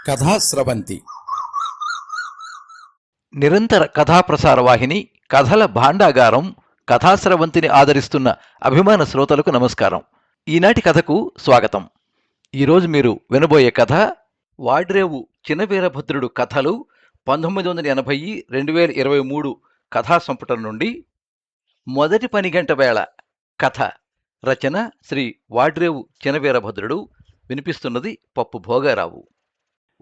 కథాస్రవంతి నిరంతర కథాప్రసార వాహిని కథల భాండాగారం కథాస్రవంతిని ఆదరిస్తున్న అభిమాన శ్రోతలకు నమస్కారం. ఈనాటి కథకు స్వాగతం. ఈరోజు మీరు వినబోయే కథ వాడ్రేవు చినవీరభద్రుడు కథలు 1980-2023 కథా సంపుటం నుండి మొదటి పనిగంట వేళ కథ. రచన శ్రీ వాడ్రేవు చినవీరభద్రుడు. వినిపిస్తున్నది పప్పు భోగారావు.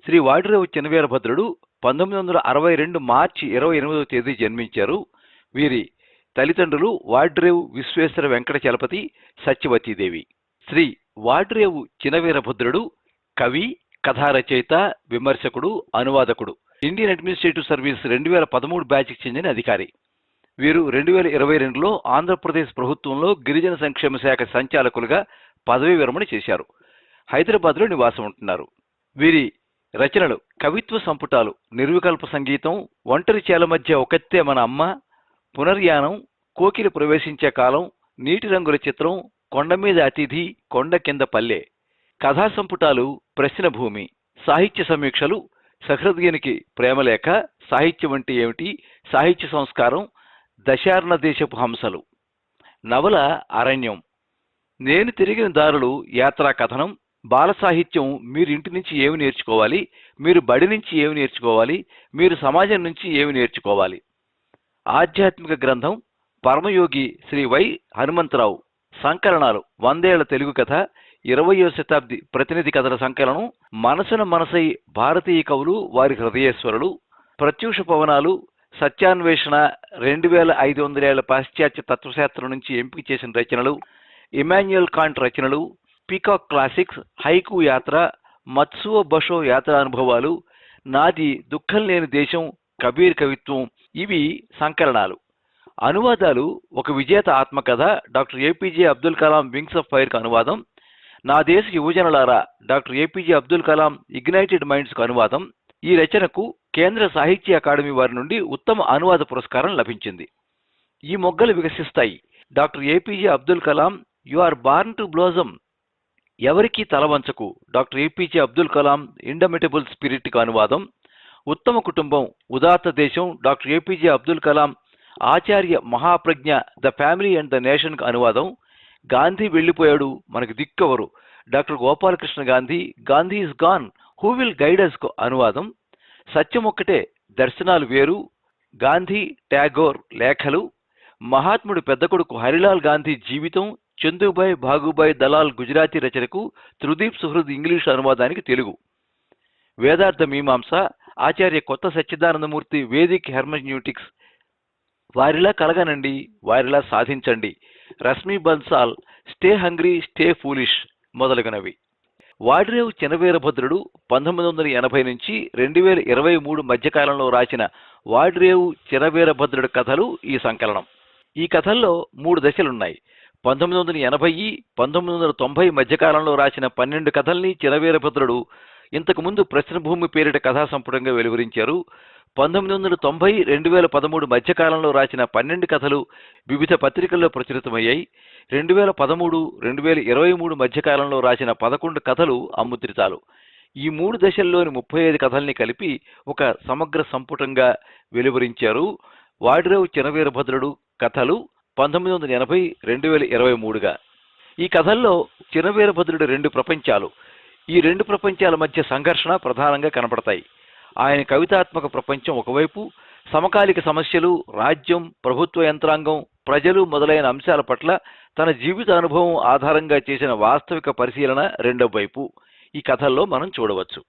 శ్రీ వాడ్రేవు చినవీరభద్రుడు 1962 మార్చి 28వ తేదీ జన్మించారు. వీరి తల్లిదండ్రులు వాడ్రేవు విశ్వేశ్వర వెంకట చలపతి, సత్యవతీదేవి. శ్రీ వాడ్రేవు చినవీరభద్రుడు కవి, కథా రచయిత, విమర్శకుడు, అనువాదకుడు. ఇండియన్ అడ్మినిస్ట్రేటివ్ సర్వీస్ 2013 బ్యాచ్కి చెందిన అధికారి. వీరు 2022లో ఆంధ్రప్రదేశ్ ప్రభుత్వంలో గిరిజన సంక్షేమ శాఖ సంచాలకులుగా పదవీ విరమణ చేశారు. హైదరాబాద్లో నివాసం ఉంటున్నారు. వీరి రచనలు కవిత్వ సంపుటాలు నిర్వికల్ప సంగీతం, ఒంటరి చేల మధ్య ఒకతే మన అమ్మ, పునర్యానం, కోకిలి ప్రవేశించే కాలం, నీటి రంగుల చిత్రం, కొండ మీద అతిథి, కొండ కింద పల్లె. కథా సంపుటాలు ప్రశ్న భూమి, సాహిత్య సమీక్షలు, సహృదయునికి ప్రేమలేఖ, సాహిత్యం అంటే ఏమిటి, సాహిత్య సంస్కారం, దశార్ణ దేశపు హంసలు. నవల అరణ్యం, నేను తిరిగిన దారులు, యాత్రా కథనం. బాల సాహిత్యం, మీరు ఇంటి నుంచి ఏమి నేర్చుకోవాలి, మీరు బడి నుంచి ఏమి నేర్చుకోవాలి, మీరు సమాజం నుంచి ఏమి నేర్చుకోవాలి. ఆధ్యాత్మిక గ్రంథం పరమయోగి శ్రీ వై హనుమంతరావు సంకలనాలు 100 ఏళ్ల తెలుగు కథ, 20వ శతాబ్ది ప్రతినిధి కథల సంకలనం, మనసున మనసై భారతీయ కవులు వారి హృదయేశ్వరులు, ప్రత్యూష పవనాలు, సత్యాన్వేషణ, 2500 ఏళ్ల పాశ్చాత్య తత్వశాస్త్రం నుంచి ఎంపిక చేసిన రచనలు, ఇమాన్యుయల్ కాంట్ రచనలు, పీకాక్ క్లాసిక్స్, హైకు యాత్ర, మత్సువ బషో యాత్ర అనుభవాలు, నాది దుఃఖం లేని దేశం, కబీర్ కవిత్వం. ఇవి సంకలనాలు. అనువాదాలు ఒక విజేత ఆత్మకథ, doctor APJ Abdul Kalam wings of ఫైర్కు అనువాదం, నా దేశ యువజనులారా, doctor APJ Abdul Kalam ignited మైండ్స్కు అనువాదం. ఈ రచనకు కేంద్ర సాహిత్య అకాడమీ వారి నుండి ఉత్తమ అనువాద పురస్కారం లభించింది. ఈ మొగ్గలు వికసిస్తాయి, doctor APJ Abdul Kalam, you are born to blossom, ఎవరికీ తలవంచకు, doctor APJ Abdul Kalam indomitable స్పిరిట్కు అనువాదం. ఉత్తమ కుటుంబం, ఉదాత్త దేశం, doctor APJ Abdul Kalam Acharya Mahapragya, the family and the నేషన్కు అనువాదం. గాంధీ వెళ్ళిపోయాడు, మనకు దిక్కెవరు, doctor Gopalkrishna Gandhi, Gandhi is gone, who will guide అస్కు అనువాదం. సత్యం ఒక్కటే, దర్శనాలు వేరు, గాంధీ టాగోర్ లేఖలు. మహాత్ముడు పెద్ద కొడుకు హరిలాల్ గాంధీ జీవితం, చందుబాయ్ భాగుబాయ్ దలాల్ గుజరాతీ రచనకు, త్రిదీప్ సుహృద్ ఇంగ్లీషు అనువాదానికి తెలుగు. వేదార్థ మీమాంస, ఆచార్య కొత్త సచ్చిదానందమూర్తి వేదిక్ హెర్మన్యూటిక్స్, వారిలా కలగనండి, వారిలా సాధించండి, Rashmi Bansal, stay hungry stay foolish మొదలగునవి. వాడ్రేవు చినవీరభద్రుడు 1980 నుంచి 2023 మధ్యకాలంలో రాసిన వాడ్రేవు చినవీరభద్రుడు కథలు ఈ సంకలనం. ఈ కథల్లో 3 దశలున్నాయి. 1980-1990 మధ్యకాలంలో రాసిన 12 కథల్ని చినవీరభద్రుడు ఇంతకుముందు ప్రశ్నభూమి పేరిట కథా సంపుటంగా వెలువరించారు. 1990-2013 మధ్యకాలంలో రాసిన 12 కథలు వివిధ పత్రికల్లో ప్రచురితమయ్యాయి. 2013-2023 మధ్యకాలంలో రాసిన 11 కథలు అముద్రితాలు. ఈ 3 దశల్లోని 35 కథల్ని కలిపి ఒక సమగ్ర సంపుటంగా వెలువరించారు. వాడ్రేవు చినవీరభద్రుడు కథలు 1980-2023గా. ఈ కథల్లో చినవీరభద్రుడి 2 ప్రపంచాలు, ఈ 2 ప్రపంచాల మధ్య సంఘర్షణ ప్రధానంగా కనపడతాయి. ఆయన కవితాత్మక ప్రపంచం ఒకవైపు, సమకాలిక సమస్యలు, రాజ్యం, ప్రభుత్వ యంత్రాంగం, ప్రజలు మొదలైన అంశాల పట్ల తన జీవిత అనుభవం ఆధారంగా చేసిన వాస్తవిక పరిశీలన రెండో వైపు ఈ కథల్లో మనం చూడవచ్చు.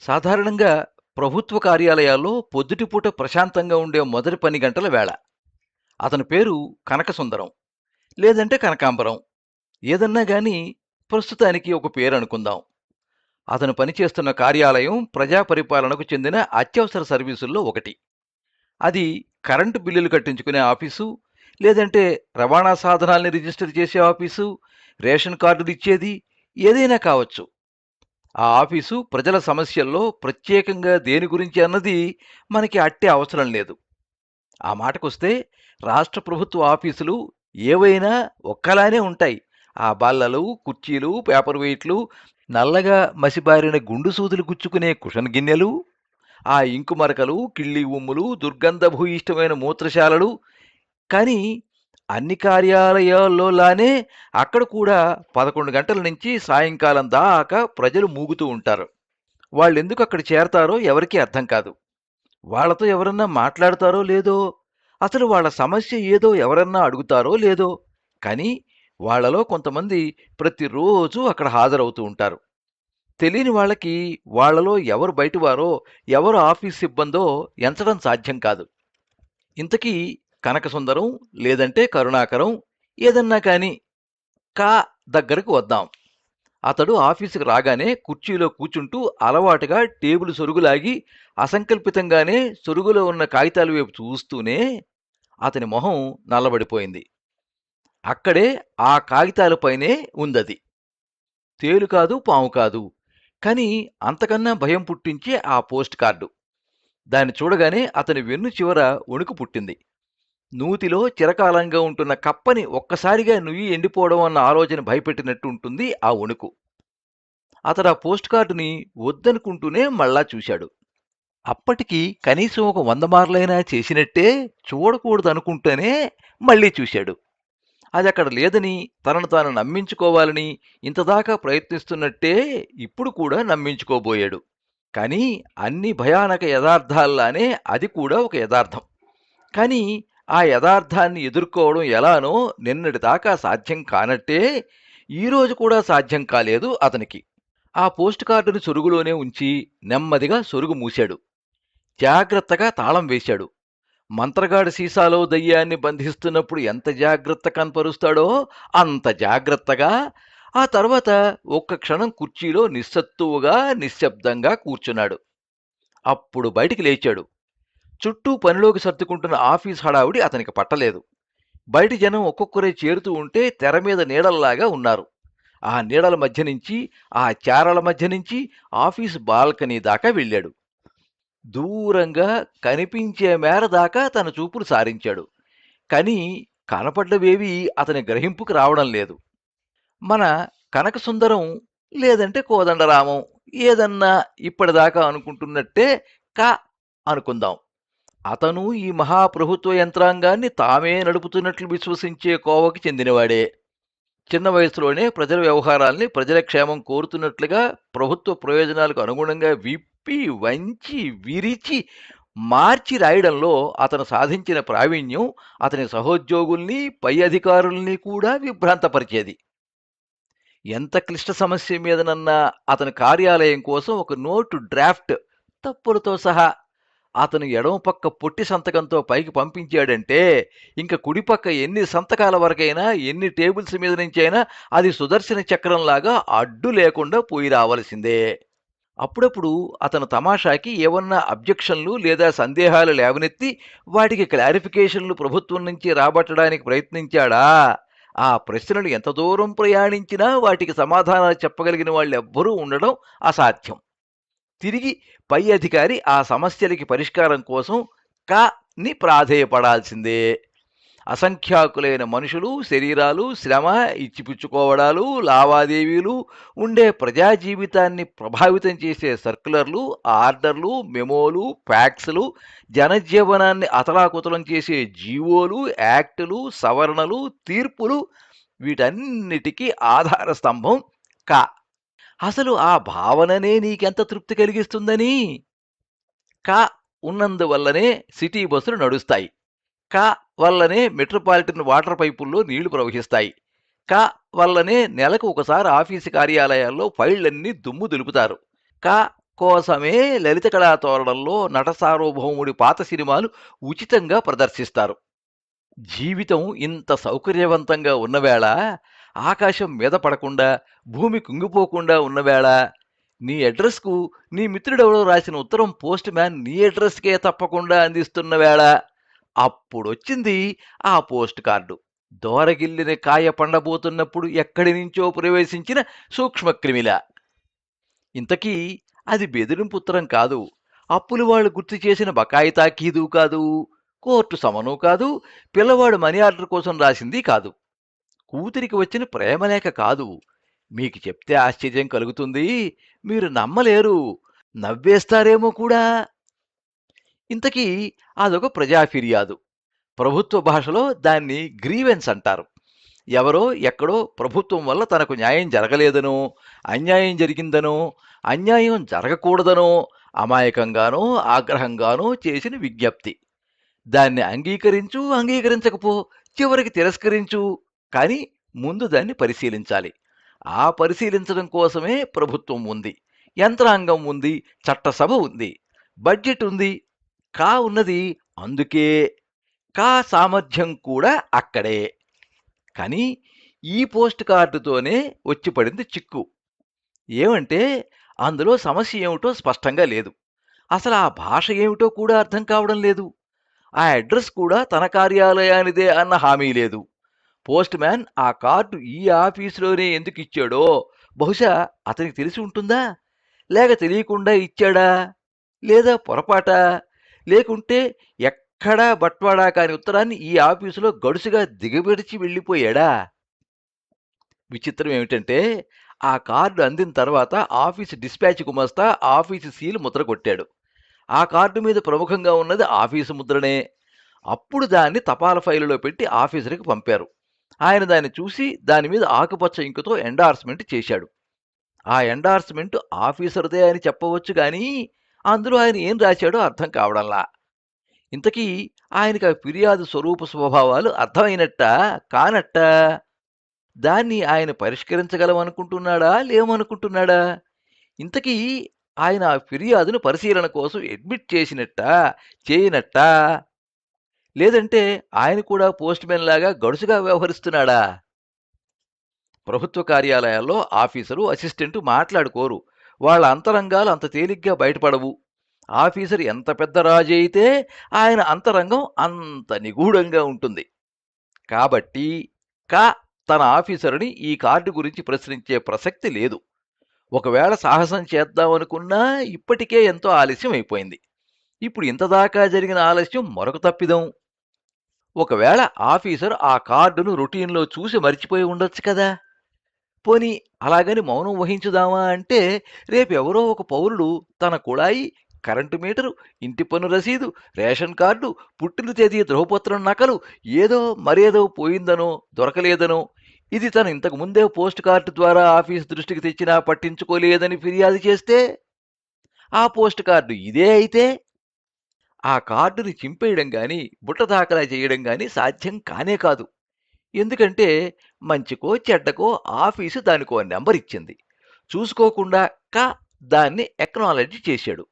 సాధారణంగా ప్రభుత్వ కార్యాలయాల్లో పొద్దుటిపూట ప్రశాంతంగా ఉండే మొదటి 10 గంటల వేళ. అతని పేరు కనకసుందరం, లేదంటే కనకాంబరం, ఏదన్నా గాని ప్రస్తుతానికి ఒక పేరు అనుకుందాం. అతను పనిచేస్తున్న కార్యాలయం ప్రజా పరిపాలనకు చెందిన అత్యవసర సర్వీసుల్లో ఒకటి. అది కరెంటు బిల్లులు కట్టించుకునే ఆఫీసు, లేదంటే రవాణా సాధనాల్ని రిజిస్టర్ చేసే ఆఫీసు, రేషన్ కార్డులు ఇచ్చేది, ఏదైనా కావచ్చు. ఆ ఆఫీసు ప్రజల సమస్యల్లో ప్రత్యేకంగా దేని గురించి అన్నది మనకి అట్టే అవసరం లేదు. ఆ మాటకొస్తే రాష్ట్ర ప్రభుత్వ ఆఫీసులు ఏవైనా ఒక్కలానే ఉంటాయి. ఆ బల్లలు, కుర్చీలు, పేపర్ వెయిట్లు, నల్లగా మసిబారిన గుండు సూదులు గుచ్చుకునే కుషన్ గిన్నెలు, ఆ ఇంకు మరకలు, కిళ్ళి ఉమ్ములు, దుర్గంధభూయిష్టమైన మూత్రశాలలు. కానీ అన్ని కార్యాలయాల్లోలానే అక్కడ కూడా 11 గంటల నుంచి సాయంకాలం దాకా ప్రజలు మూగుతూ ఉంటారు. వాళ్ళెందుకు అక్కడ చేరతారో ఎవరికీ అర్థం కాదు. వాళ్ళతో ఎవరన్నా మాట్లాడతారో లేదో, అసలు వాళ్ళ సమస్య ఏదో ఎవరన్నా అడుగుతారో లేదో, కానీ వాళ్ళలో కొంతమంది ప్రతిరోజు అక్కడ హాజరవుతూ ఉంటారు. తెలియని వాళ్ళకి వాళ్ళలో ఎవరు బయటివారో, ఎవరు ఆఫీస్ సిబ్బందో ఎంచడం సాధ్యం కాదు. ఇంతకీ కనకసుందరం లేదంటే కరుణాకరం ఏదన్నా కాని కా దగ్గరకు వద్దాం. అతడు ఆఫీసుకు రాగానే కుర్చీలో కూర్చుంటూ అలవాటుగా టేబుల్ సొరుగులాగి అసంకల్పితంగానే సొరుగులో ఉన్న కాగితాల వైపు చూస్తూనే అతని మొహం నల్లబడిపోయింది. అక్కడే ఆ కాగితాలపైనే ఉందది. తేలు కాదు, పాము కాదు, కానీ అంతకన్నా భయం పుట్టించే ఆ పోస్ట్ కార్డు. దాన్ని చూడగానే అతని వెన్ను చివర వణుకు పుట్టింది. నూతిలో చిరకాలంగా ఉంటున్న కప్పని ఒక్కసారిగా నుయ్యి ఎండిపోవడం అన్న ఆలోచన భయపెట్టినట్టు ఉంటుంది ఆ వణుకు. అతడు ఆ పోస్ట్ కార్డుని వద్దనుకుంటూనే మళ్ళా చూశాడు. అప్పటికి కనీసం ఒక 100 మార్లైనా చేసినట్టే చూడకూడదనుకుంటూనే మళ్ళీ చూశాడు. అది అక్కడ లేదని తనను తాను నమ్మించుకోవాలని ఇంతదాకా ప్రయత్నిస్తున్నట్టే ఇప్పుడు కూడా నమ్మించుకోబోయాడు. కానీ అన్ని భయానక యథార్థాల్లానే అది కూడా ఒక యథార్థం. కానీ ఆ యథార్థాన్ని ఎదుర్కోవడం ఎలానో నిన్నటిదాకా సాధ్యం కానట్టే ఈరోజు కూడా సాధ్యం కాలేదు అతనికి. ఆ పోస్ట్ కార్డుని సొరుగులోనే ఉంచి నెమ్మదిగా సొరుగు మూశాడు. జాగ్రత్తగా తాళం వేశాడు. మంత్రగాడి సీసాలో దయ్యాన్ని బంధిస్తున్నప్పుడు ఎంత జాగ్రత్త కనపరుస్తాడో అంత జాగ్రత్తగా ఆ తర్వాత ఒక్క క్షణం కుర్చీలో నిస్సత్తువుగా నిశ్శబ్దంగా కూర్చున్నాడు. అప్పుడు బయటికి లేచాడు. చుట్టూ పనిలోకి సర్దుకుంటున్న ఆఫీస్ హడావుడి అతనికి పట్టలేదు. బయటి జనం ఒక్కొక్కరే చేరుతూ ఉంటే తెర మీద నీడల్లాగా ఉన్నారు. ఆ నీడల మధ్య నుంచి, ఆ చారల మధ్య నుంచి ఆఫీసు బాల్కనీ దాకా వెళ్ళాడు. దూరంగా కనిపించే మేర దాకా తన చూపులు సారించాడు. కానీ కనపడ్డవేవీ అతని గ్రహింపుకు రావడం లేదు. మన కనకసుందరం లేదంటే కోదండరామం ఏదన్నా ఇప్పటిదాకా అనుకుంటున్నట్టే కా అనుకుందాం. అతను ఈ మహాప్రభుత్వ యంత్రాంగాన్ని తామే నడుపుతున్నట్లు విశ్వసించే కోవకి చెందినవాడే. చిన్న వయసులోనే ప్రజల వ్యవహారాల్ని ప్రజల క్షేమం కోరుతున్నట్లుగా ప్రభుత్వ ప్రయోజనాలకు అనుగుణంగా విప్పి వంచి విరిచి మార్చి రాయడంలో అతను సాధించిన ప్రావీణ్యం అతని సహోద్యోగుల్ని పై అధికారుల్ని కూడా విభ్రాంతపరిచేది. ఎంత క్లిష్ట సమస్య మీదనన్నా అతని కార్యాలయం కోసం ఒక నోటు డ్రాఫ్ట్ తప్పులతో సహా అతను ఎడమ పక్క పొట్టి సంతకంతో పైకి పంపించాడంటే ఇంక కుడిపక్క ఎన్ని సంతకాల వరకైనా ఎన్ని టేబుల్స్ మీద నుంచైనా అది సుదర్శన చక్రంలాగా అడ్డు లేకుండా పోయి రావలసిందే. అప్పుడప్పుడు అతను తమాషాకి ఏమన్నా అబ్జెక్షన్లు లేదా సందేహాలు లేవనెత్తి వాటికి క్లారిఫికేషన్లు ప్రభుత్వం నుంచి రాబట్టడానికి ప్రయత్నించాడా? ఆ ప్రశ్నలు ఎంత దూరం ప్రయాణించినా వాటికి సమాధానాలు చెప్పగలిగిన వాళ్ళెవ్వరూ ఉండడం అసాధ్యం. తిరిగి పై అధికారి ఆ సమస్యలకి పరిష్కారం కోసం ని ప్రాధేయపడాల్సిందే. అసంఖ్యాకులైన మనుషులు, శరీరాలు, శ్రమ, ఇచ్చిపుచ్చుకోవడాలు, లావాదేవీలు ఉండే ప్రజా జీవితాన్ని ప్రభావితం చేసే సర్క్యులర్లు, ఆర్డర్లు, మెమోలు, ఫ్యాక్స్లు, జనజీవనాన్ని అతలాకుతలం చేసే జీవోలు, యాక్టులు, సవరణలు, తీర్పులు, వీటన్నిటికీ ఆధార స్తంభం కా. అసలు ఆ భావననే నీకెంత తృప్తి కలిగిస్తుందని? కా ఉన్నందువల్లనే సిటీ బస్సులు నడుస్తాయి. కా వల్లనే మెట్రోపాలిటన్ వాటర్ పైపుల్లో నీళ్లు ప్రవహిస్తాయి. కా వల్లనే నెలకు ఒకసారి ఆఫీసు కార్యాలయాల్లో ఫైళ్లన్నీ దుమ్ము దులుపుతారు. కా కోసమే లలిత కళా తోరణంలో నట సార్వభౌముడి పాత సినిమాలు ఉచితంగా ప్రదర్శిస్తారు. జీవితం ఇంత సౌకర్యవంతంగా ఉన్నవేళ, ఆకాశం మీద పడకుండా భూమి కుంగిపోకుండా ఉన్నవేళ, నీ అడ్రస్కు నీ మిత్రుడెవడో రాసిన ఉత్తరం పోస్ట్ మ్యాన్ నీ అడ్రస్కే తప్పకుండా అందిస్తున్న వేళ అప్పుడొచ్చింది ఆ పోస్ట్ కార్డు. దోరగిల్లిన కాయ పండబోతున్నప్పుడు ఎక్కడి నుంచో ప్రవేశించిన సూక్ష్మక్రిమిలా. ఇంతకీ అది బెదిరింపు ఉత్తరం కాదు, అప్పులు వాళ్ళు గుర్తు చేసిన బకాయి తాకీదు కాదు, కోర్టు సమను కాదు, పిల్లవాడు మనీ ఆర్డర్ కోసం రాసింది కాదు, కూతురికి వచ్చిన ప్రేమలేఖ కాదు. మీకు చెప్తే ఆశ్చర్యం కలుగుతుంది, మీరు నమ్మలేరు, నవ్వేస్తారేమో కూడా. ఇంతకీ అదొక ప్రజా ఫిర్యాదు. ప్రభుత్వ భాషలో దాన్ని గ్రీవెన్స్ అంటారు. ఎవరో ఎక్కడో ప్రభుత్వం వల్ల తనకు న్యాయం జరగలేదనో, అన్యాయం జరిగిందనో, అన్యాయం జరగకూడదనో అమాయకంగానో ఆగ్రహంగానో చేసిన విజ్ఞప్తి. దాన్ని అంగీకరించు, అంగీకరించకపో, చివరికి తిరస్కరించు, కానీ ముందు దాన్ని పరిశీలించాలి. ఆ పరిశీలించడం కోసమే ప్రభుత్వం ఉంది, యంత్రాంగం ఉంది, చట్టసభ ఉంది, బడ్జెట్ ఉంది, ఉన్నది. అందుకే సామర్థ్యం కూడా అక్కడే. కానీ ఈ పోస్ట్ కార్డుతోనే వచ్చి పడింది చిక్కు. ఏమంటే అందులో సమస్య ఏమిటో స్పష్టంగా లేదు. అసలు ఆ భాష ఏమిటో కూడా అర్థం కావడం లేదు. ఆ అడ్రస్ కూడా తన కార్యాలయానిదే అన్న హామీ లేదు. పోస్ట్ మ్యాన్ ఆ కార్డు ఈ ఆఫీసులోనే ఎందుకు ఇచ్చాడో బహుశా అతనికి తెలిసి ఉంటుందా, లేక తెలియకుండా ఇచ్చాడా, లేదా పొరపాట, లేకుంటే ఎక్కడా బట్వాడా కాని ఉత్తరాన్ని ఈ ఆఫీసులో గడుసుగా దిగబెడిచి వెళ్ళిపోయాడా? విచిత్రం ఏమిటంటే ఆ కార్డు అందిన తర్వాత ఆఫీసు డిస్పాచ్ గుమస్తా ఆఫీసు సీలు ముద్ర కొట్టాడు. ఆ కార్డు మీద ప్రముఖంగా ఉన్నది ఆఫీసు ముద్రనే. అప్పుడు దాన్ని తపాల ఫైలులో పెట్టి ఆఫీసర్కి పంపారు. ఆయన దాన్ని చూసి దాని మీద ఆకుపచ్చ ఇంకుతో ఎండార్స్మెంట్ చేశాడు. ఆ ఎండార్స్మెంట్ ఆఫీసర్దే అని చెప్పవచ్చు కానీ అందులో ఆయన ఏం రాశాడో అర్థం కావడంలా. ఇంతకీ ఆయనకి ఆ ఫిర్యాదు స్వరూప స్వభావాలు అర్థమైనట్టా కానట్టా? దాన్ని ఆయన పరిష్కరించగలమనుకుంటున్నాడా లేమనుకుంటున్నాడా? ఇంతకీ ఆయన ఆ ఫిర్యాదును పరిశీలన కోసం అడ్మిట్ చేసినట్టా చేయనట్టా? లేదంటే ఆయన కూడా పోస్ట్ మెన్ లాగా గడుసుగా వ్యవహరిస్తున్నాడా? ప్రభుత్వ కార్యాలయాల్లో ఆఫీసరు అసిస్టెంటు మాట్లాడుకోరు. వాళ్ళ అంతరంగాలు అంత తేలిగ్గా బయటపడవు. ఆఫీసర్ ఎంత పెద్ద రాజు అయితే ఆయన అంతరంగం అంత నిగూఢంగా ఉంటుంది. కాబట్టి తన ఆఫీసరుని ఈ కార్డు గురించి ప్రశ్నించే ప్రసక్తి లేదు. ఒకవేళ సాహసం చేద్దామనుకున్నా ఇప్పటికే ఎంతో ఆలస్యం అయిపోయింది. ఇప్పుడు ఇంతదాకా జరిగిన ఆలస్యం మరొక తప్పిదం. ఒకవేళ ఆఫీసర్ ఆ కార్డును రొటీన్లో చూసి మర్చిపోయి ఉండొచ్చు కదా. పోనీ అలాగని మౌనం వహించుదామా అంటే రేపెవరో ఒక పౌరుడు తన కుళాయి, కరెంటు మీటరు, ఇంటి పన్ను రసీదు, రేషన్ కార్డు, పుట్టిన తేదీ ధృవపత్రం నకలు ఏదో మరేదో పోయిందనో దొరకలేదనో, ఇది తను ఇంతకు ముందే పోస్ట్ కార్డు ద్వారా ఆఫీసు దృష్టికి తెచ్చినా పట్టించుకోలేదని ఫిర్యాదు చేస్తే, ఆ పోస్ట్ కార్డు ఇదే అయితే ఆ కార్డుని చింపేయడం గాని బుట్ట దాఖలా చేయడం గాని సాధ్యం కానే కాదు. ఎందుకంటే మంచికో చెడ్డకో ఆఫీసు దానికో నెంబర్ ఇచ్చింది. చూసుకోకుండా దాన్ని ఎక్నాలజీ చేశాడు.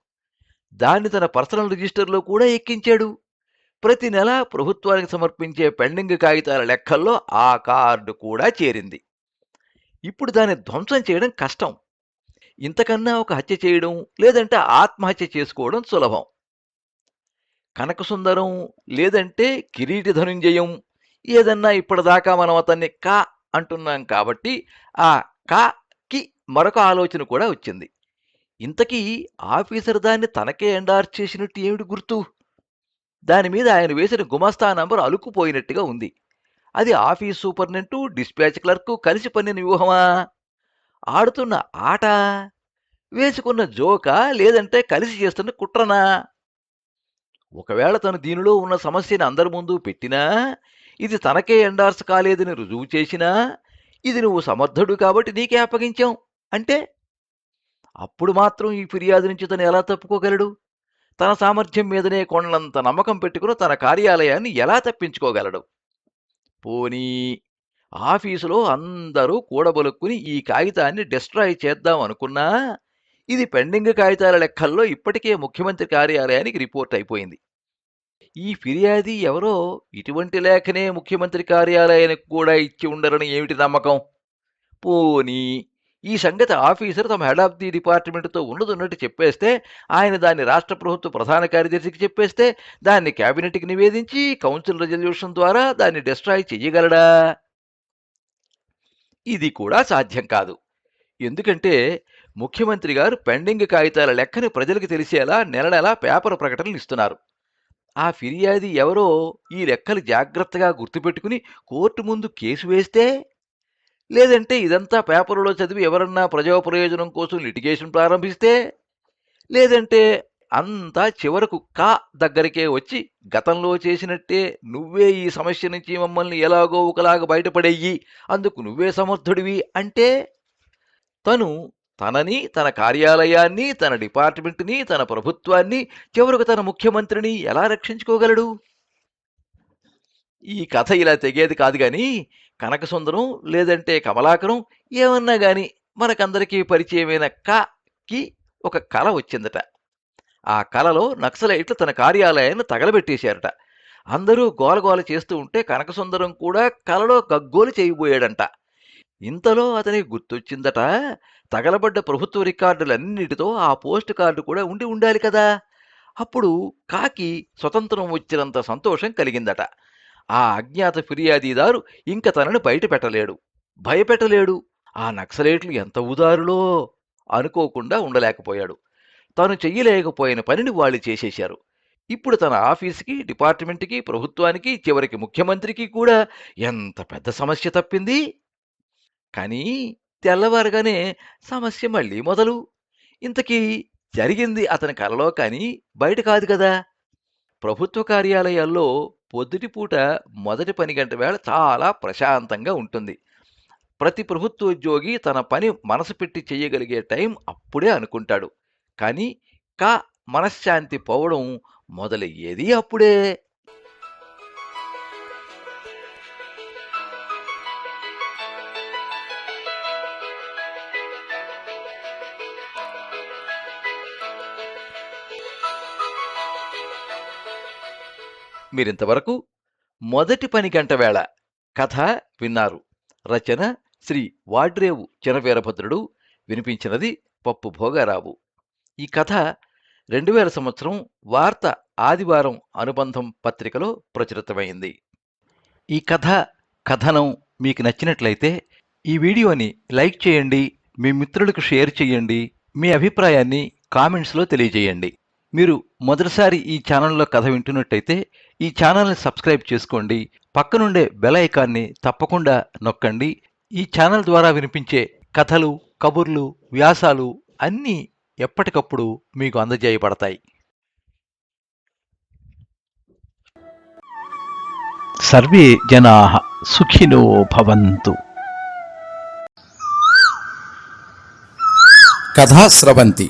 దాన్ని తన పర్సనల్ రిజిస్టర్లో కూడా ఎక్కించాడు. ప్రతి నెల ప్రభుత్వానికి సమర్పించే పెండింగ్ కాగితాల లెక్కల్లో ఆ కార్డు కూడా చేరింది. ఇప్పుడు దాన్ని ధ్వంసం చేయడం కష్టం. ఇంతకన్నా ఒక హత్య చేయడం లేదంటే ఆత్మహత్య చేసుకోవడం సులభం. కనకసుందరం లేదంటే కిరీటి ధనుంజయం ఏదన్నా ఇప్పటిదాకా మనం అతన్ని అంటున్నాం కాబట్టి ఆ కి మరొక ఆలోచన కూడా వచ్చింది. ఇంతకీ ఆఫీసర్ దాన్ని తనకే ఎండార్స్ చేసినట్టు ఏమిటి గుర్తు? దాని మీద ఆయన వేసిన గుమస్తా నంబర్ అలుక్కుపోయినట్టుగా ఉంది. అది ఆఫీస్ సూపరింటెండెంటు, డిస్పాచ్ క్లర్కు కలిసి పన్నిన వ్యూహమా? ఆడుతున్న ఆట, వేసుకున్న జోకా, లేదంటే కలిసి చేస్తున్న కుట్రనా? ఒకవేళ తను దీనిలో ఉన్న సమస్యని అందరి ముందు పెట్టినా, ఇది తనకే ఎండార్స్ కాలేదని రుజువు చేసినా, ఇది నువ్వు సమర్థుడు కాబట్టి నీకే అప్పగించాం అంటే అప్పుడు మాత్రం ఈ ఫిర్యాదు నుంచి తను ఎలా తప్పుకోగలడు? తన సామర్థ్యం మీదనే కొండంత నమ్మకం పెట్టుకుని తన కార్యాలయాన్ని ఎలా తప్పించుకోగలడు? పోనీ ఆఫీసులో అందరూ కూడబలుక్కుని ఈ కాగితాన్ని డిస్ట్రాయ్ చేద్దాం అనుకున్నా, ఇది పెండింగ్ కాగితాల లెక్కల్లో ఇప్పటికే ముఖ్యమంత్రి కార్యాలయానికి రిపోర్ట్ అయిపోయింది. ఈ ఫిర్యాది ఎవరో ఇటువంటి లేఖనే ముఖ్యమంత్రి కార్యాలయానికి కూడా ఇచ్చి ఉండరని ఏమిటి నమ్మకం? పోనీ ఈ సంగతి ఆఫీసర్ తమ హెడ్ ఆఫ్ ది డిపార్ట్మెంట్తో ఉన్నదన్నట్టు చెప్పేస్తే, ఆయన దాన్ని రాష్ట్ర ప్రభుత్వ ప్రధాన కార్యదర్శికి చెప్పేస్తే, దాన్ని కేబినెట్కి నివేదించి కౌన్సిల్ రెజల్యూషన్ ద్వారా దాన్ని డిస్ట్రాయ్ చెయ్యగలడా? ఇది కూడా సాధ్యం కాదు. ఎందుకంటే ముఖ్యమంత్రి గారు పెండింగ్ కాగితాల లెక్కని ప్రజలకు తెలిసేలా నెల నెలా పేపర్ ప్రకటనలు ఇస్తున్నారు. ఆ ఫిర్యాది ఎవరో ఈ లెక్కలు జాగ్రత్తగా గుర్తుపెట్టుకుని కోర్టు ముందు కేసు వేస్తే, లేదంటే ఇదంతా పేపరులో చదివి ఎవరన్నా ప్రజా ప్రయోజనం కోసం లిటిగేషన్ ప్రారంభిస్తే, లేదంటే అంతా చివరకు దగ్గరికే వచ్చి గతంలో చేసినట్టే నువ్వే ఈ సమస్య నుంచి మమ్మల్ని ఎలాగో ఒకలాగా బయటపడేయి, అందుకు నువ్వే సమర్థుడివి అంటే, తను తనని, తన కార్యాలయాన్ని, తన డిపార్ట్మెంట్ని, తన ప్రభుత్వాన్ని, చివరకు తన ముఖ్యమంత్రిని ఎలా రక్షించుకోగలడు? ఈ కథ ఇలా తెగేది కాదు గాని, కనకసుందరం లేదంటే కమలాకరం ఏమన్నా గాని మనకందరికీ పరిచయమైన కి ఒక కల వచ్చిందట. ఆ కలలో నక్సలైట్లు తన కార్యాలయాన్ని తగలబెట్టేశారట. అందరూ గోలగోల చేస్తూ ఉంటే కనకసుందరం కూడా కలలో గగ్గోలు చేయబోయాడంట. ఇంతలో అతనికి గుర్తొచ్చిందట, తగలబడ్డ ప్రభుత్వ రికార్డులన్నిటితో ఆ పోస్ట్ కార్డు కూడా ఉండి ఉండాలి కదా. అప్పుడు కాకి స్వతంత్రం వచ్చినంత సంతోషం కలిగిందట. ఆ అజ్ఞాత ఫిర్యాదీదారు ఇంక తనని బయట పెట్టలేడు, భయపెట్టలేడు. ఆ నక్సలైట్లు ఎంత ఉదారులో అనుకోకుండా ఉండలేకపోయాడు. తాను చెయ్యలేకపోయిన పనిని వాళ్ళు చేసేశారు. ఇప్పుడు తన ఆఫీసుకి, డిపార్ట్మెంట్కి, ప్రభుత్వానికి, చివరికి ముఖ్యమంత్రికి కూడా ఎంత పెద్ద సమస్య తప్పింది. కానీ తెల్లవారగానే సమస్య మళ్ళీ మొదలు. ఇంతకీ జరిగింది అతని కలలో కానీ బయట కాదు కదా. ప్రభుత్వ కార్యాలయాల్లో పొద్దుటిపూట మొదటి పని గంట వేళ చాలా ప్రశాంతంగా ఉంటుంది. ప్రతి ప్రభుత్వోద్యోగి తన పని మనసు పెట్టి చెయ్యగలిగే టైం అప్పుడే అనుకుంటాడు. కానీ మనశ్శాంతి పోవడం మొదలయ్యేది అప్పుడే. మీరింతవరకు మొదటి పని గంట వేళ కథ విన్నారు. రచన శ్రీ వాడ్రేవు చినవీరభద్రుడు. వినిపించినది పప్పు భోగారావు. ఈ కథ 2000 సంవత్సరం వార్త ఆదివారం అనుబంధం పత్రికలో ప్రచురితమైంది. ఈ కథనం మీకు నచ్చినట్లయితే ఈ వీడియోని లైక్ చేయండి, మీ మిత్రులకు షేర్ చేయండి, మీ అభిప్రాయాన్ని కామెంట్స్లో తెలియజేయండి. మీరు మొదటిసారి ఈ ఛానల్లో కథ వింటున్నట్టయితే ఈ ఛానల్ని సబ్స్క్రైబ్ చేసుకోండి. పక్కనుండే బెల్ ఐకాన్ని తప్పకుండా నొక్కండి. ఈ ఛానల్ ద్వారా వినిపించే కథలు, కబుర్లు, వ్యాసాలు అన్నీ ఎప్పటికప్పుడు మీకు అందజేయబడతాయి. సర్వే జనాః సుఖినో భవంతు. కథా స్రవంతి.